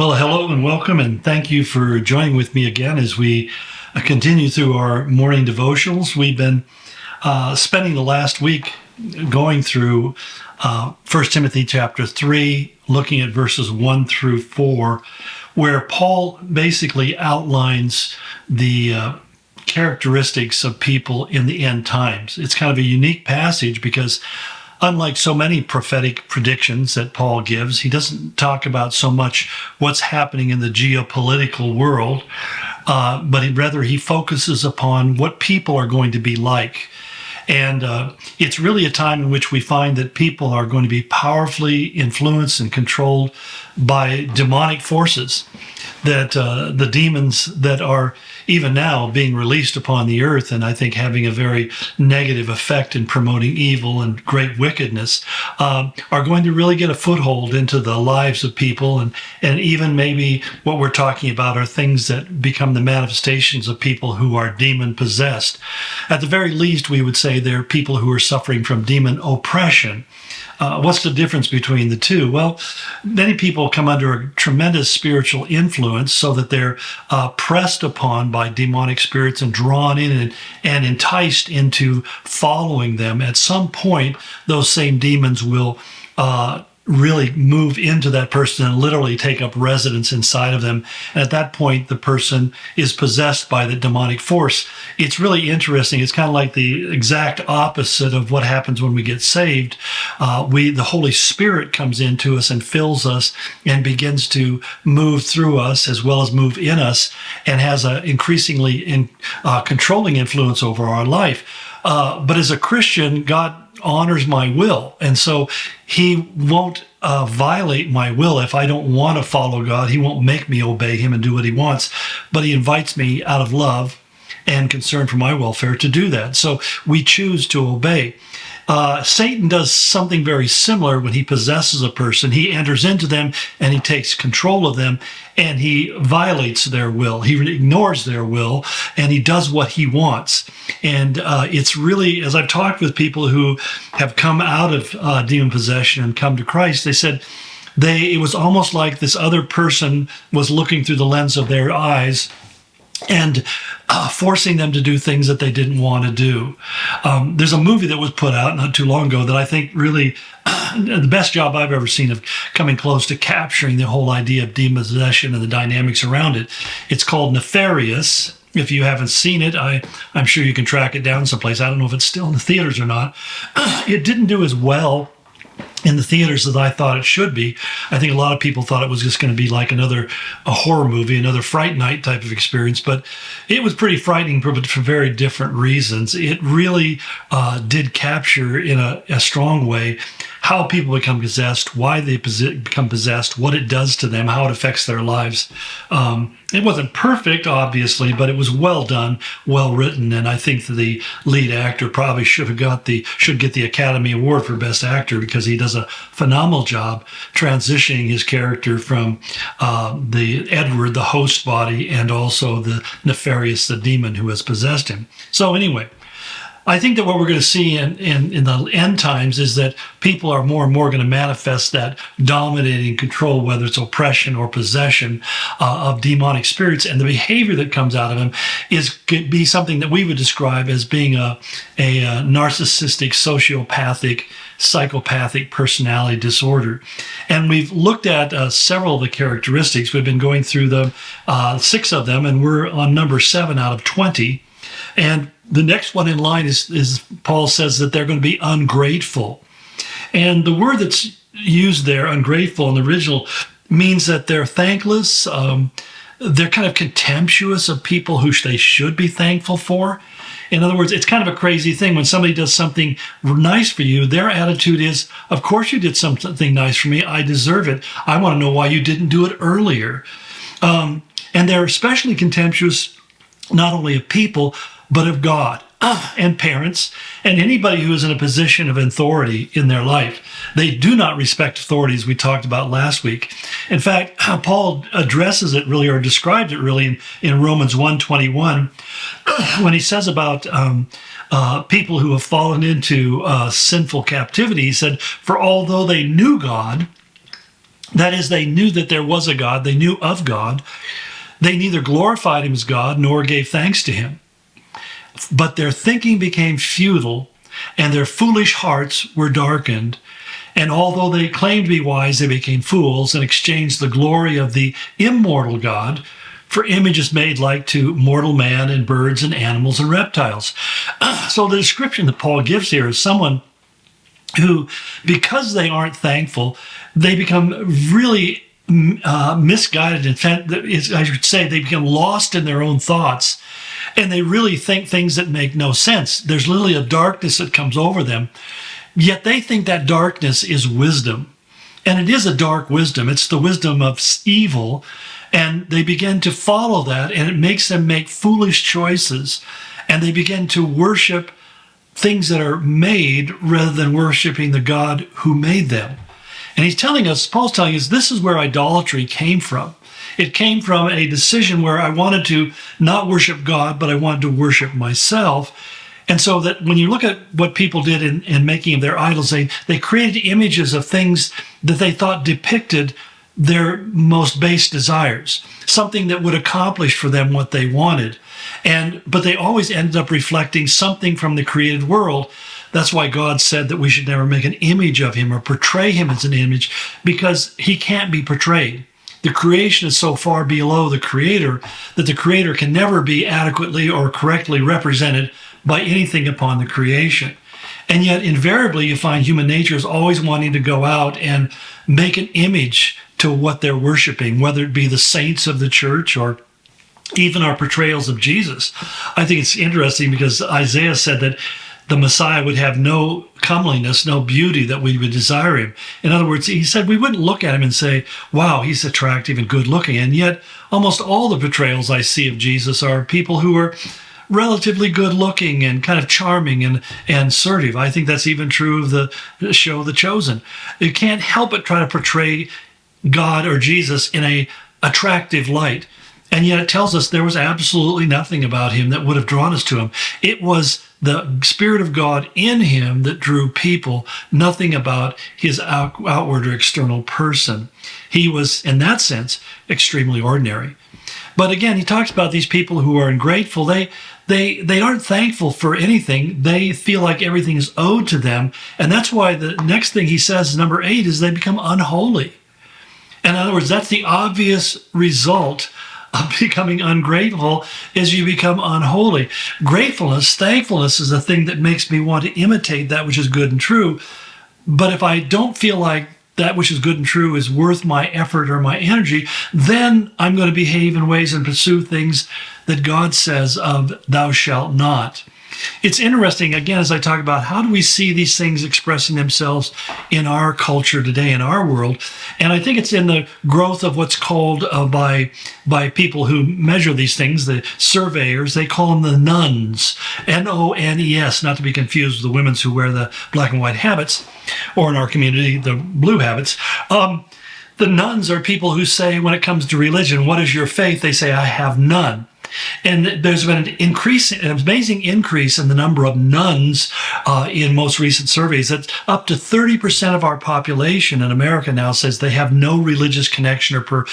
Well, hello and welcome, and thank you for joining with me again as we continue through our morning devotionals. We've been spending the last week going through 1 Timothy chapter 3, looking at verses 1 through 4, where Paul basically outlines the characteristics of people in the end times. It's kind of a unique passage because unlike so many prophetic predictions that Paul gives, he doesn't talk about so much what's happening in the geopolitical world, but rather he focuses upon what people are going to be like. And it's really a time in which we find that people are going to be powerfully influenced and controlled by demonic forces, that the demons that are even now being released upon the earth, and I think having a very negative effect in promoting evil and great wickedness, are going to really get a foothold into the lives of people. And even maybe what we're talking about are things that become the manifestations of people who are demon possessed. At the very least, we would say they're people who are suffering from demon oppression. What's the difference between the two? Well, many people come under a tremendous spiritual influence so that they're pressed upon by demonic spirits and drawn in and enticed into following them. At some point, those same demons will really move into that person and literally take up residence inside of them. And at that point, the person is possessed by the demonic force. It's really interesting. It's kind of like the exact opposite of what happens when we get saved. The Holy Spirit comes into us and fills us and begins to move through us as well as move in us, and has an increasingly controlling influence over our life. But as a Christian, God honors my will. And so he won't violate my will. If I don't want to follow God, he won't make me obey him and do what he wants. But he invites me out of love and concern for my welfare to do that. So we choose to obey. Satan does something very similar when he possesses a person. He enters into them and he takes control of them, and he violates their will. He ignores their will and he does what he wants. And it's really, as I've talked with people who have come out of demon possession and come to Christ, they said it was almost like this other person was looking through the lens of their eyes and forcing them to do things that they didn't want to do. There's a movie that was put out not too long ago that I think really the best job I've ever seen of coming close to capturing the whole idea of demon possession and the dynamics around it. It's called Nefarious. If you haven't seen it, I'm sure you can track it down someplace. I don't know if it's still in the theaters or not. It didn't do as well in the theaters as I thought it should be. I think a lot of people thought it was just going to be like a horror movie, another Fright Night type of experience, but it was pretty frightening for very different reasons. It really did capture in a strong way how people become possessed, why they become possessed, what it does to them, how it affects their lives. It wasn't perfect, obviously, but it was well done, well written, and I think the lead actor probably should get the Academy Award for Best Actor, because he does a phenomenal job transitioning his character from the Edward, the host body, and also the Nefarious, the demon who has possessed him. So anyway, I think that what we're going to see in the end times is that people are more and more going to manifest that dominating control, whether it's oppression or possession of demonic spirits, and the behavior that comes out of them could be something that we would describe as being a narcissistic, sociopathic, psychopathic personality disorder. And we've looked at several of the characteristics. We've been going through them, 6 of them, and we're on number 7 out of 20. And the next one in line is Paul says that they're going to be ungrateful. And the word that's used there, ungrateful, in the original, means that they're thankless. They're kind of contemptuous of people who they should be thankful for. In other words, it's kind of a crazy thing. When somebody does something nice for you, their attitude is, of course you did something nice for me. I deserve it. I want to know why you didn't do it earlier. And they're especially contemptuous not only of people, but of God and parents and anybody who is in a position of authority in their life. They do not respect authorities, we talked about last week. In fact, Paul addresses it really, or describes it really in Romans 1:21, when he says about people who have fallen into sinful captivity. He said, for although they knew God, That is, they knew that there was a God. They knew of God. They neither glorified him as God nor gave thanks to him. But their thinking became futile, and their foolish hearts were darkened. And although they claimed to be wise, they became fools and exchanged the glory of the immortal God for images made like to mortal man and birds and animals and reptiles. So the description that Paul gives here is someone who, because they aren't thankful, they become really misguided. In fact, I should say they become lost in their own thoughts, and they really think things that make no sense. There's literally a darkness that comes over them, yet they think that darkness is wisdom. And it is a dark wisdom. It's the wisdom of evil, and they begin to follow that, and it makes them make foolish choices, and they begin to worship things that are made rather than worshiping the God who made them. And Paul's telling us, this is where idolatry came from. It came from a decision where I wanted to not worship God, but I wanted to worship myself. And so that when you look at what people did in making of their idols, they created images of things that they thought depicted their most base desires, something that would accomplish for them what they wanted. But they always ended up reflecting something from the created world. That's why God said that we should never make an image of him or portray him as an image, because he can't be portrayed. The creation is so far below the creator that the creator can never be adequately or correctly represented by anything upon the creation. And yet invariably you find human nature is always wanting to go out and make an image to what they're worshiping, whether it be the saints of the church or even our portrayals of Jesus. I think it's interesting because Isaiah said that the Messiah would have no comeliness, no beauty that we would desire him. In other words, he said we wouldn't look at him and say, wow, he's attractive and good looking. And yet almost all the portrayals I see of Jesus are people who are relatively good looking and kind of charming and assertive. I think that's even true of the show The Chosen. You can't help but try to portray God or Jesus in a attractive light. And yet it tells us there was absolutely nothing about him that would have drawn us to him. It was the Spirit of God in him that drew people, nothing about his outward or external person. He was, in that sense, extremely ordinary. But again, he talks about these people who are ungrateful. They aren't thankful for anything. They feel like everything is owed to them. And that's why the next thing he says, number 8, is they become unholy. In other words, that's the obvious result of becoming ungrateful, is you become unholy. Gratefulness, thankfulness is the thing that makes me want to imitate that which is good and true. But if I don't feel like that which is good and true is worth my effort or my energy, then I'm going to behave in ways and pursue things that God says of thou shalt not. It's interesting, again, as I talk about how do we see these things expressing themselves in our culture today, in our world. And I think it's in the growth of what's called by people who measure these things, the surveyors, they call them the nuns, N-O-N-E-S, not to be confused with the women who wear the black and white habits, or in our community, the blue habits. The nuns are people who say, when it comes to religion, what is your faith? They say, I have none. And there's been an amazing increase in the number of nuns in most recent surveys. That's up to 30% of our population in America now says they have no religious connection or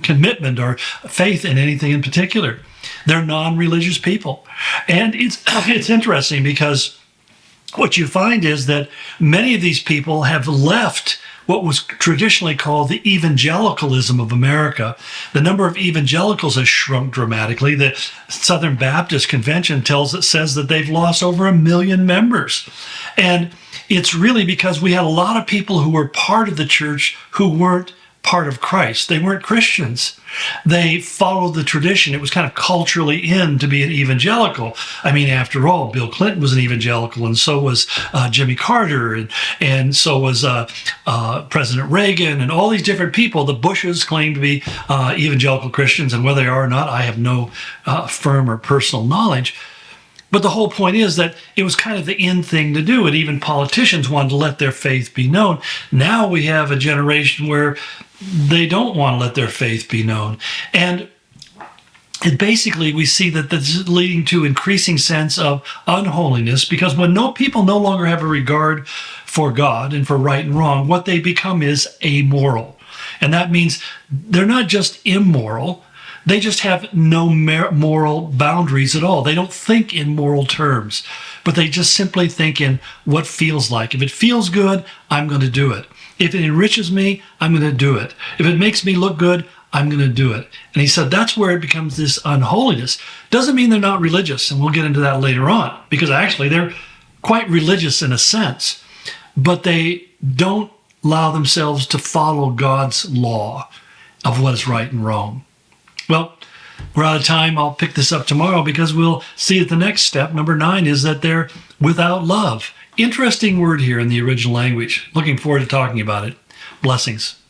commitment or faith in anything in particular. They're non-religious people. And it's interesting because what you find is that many of these people have left what was traditionally called the evangelicalism of America. The number of evangelicals has shrunk dramatically. The Southern Baptist Convention says that they've lost over 1 million members. And it's really because we had a lot of people who were part of the church who weren't part of Christ. They weren't Christians. They followed the tradition. It was kind of culturally in to be an evangelical. I mean, after all, Bill Clinton was an evangelical, and so was Jimmy Carter, and so was President Reagan, and all these different people. The Bushes claim to be evangelical Christians, and whether they are or not, I have no firm or personal knowledge. But the whole point is that it was kind of the in thing to do, and even politicians wanted to let their faith be known. Now we have a generation where they don't want to let their faith be known. And basically we see that this is leading to increasing sense of unholiness, because when people no longer have a regard for God and for right and wrong, what they become is amoral. And that means they're not just immoral, they just have no moral boundaries at all. They don't think in moral terms, but they just simply think in what feels like. If it feels good, I'm going to do it. If it enriches me, I'm going to do it. If it makes me look good, I'm going to do it. And he said that's where it becomes this unholiness. Doesn't mean they're not religious, and we'll get into that later on, because actually they're quite religious in a sense, but they don't allow themselves to follow God's law of what is right and wrong. Well, we're out of time. I'll pick this up tomorrow because we'll see that the next step, number 9, is that they're without love. Interesting word here in the original language. Looking forward to talking about it. Blessings.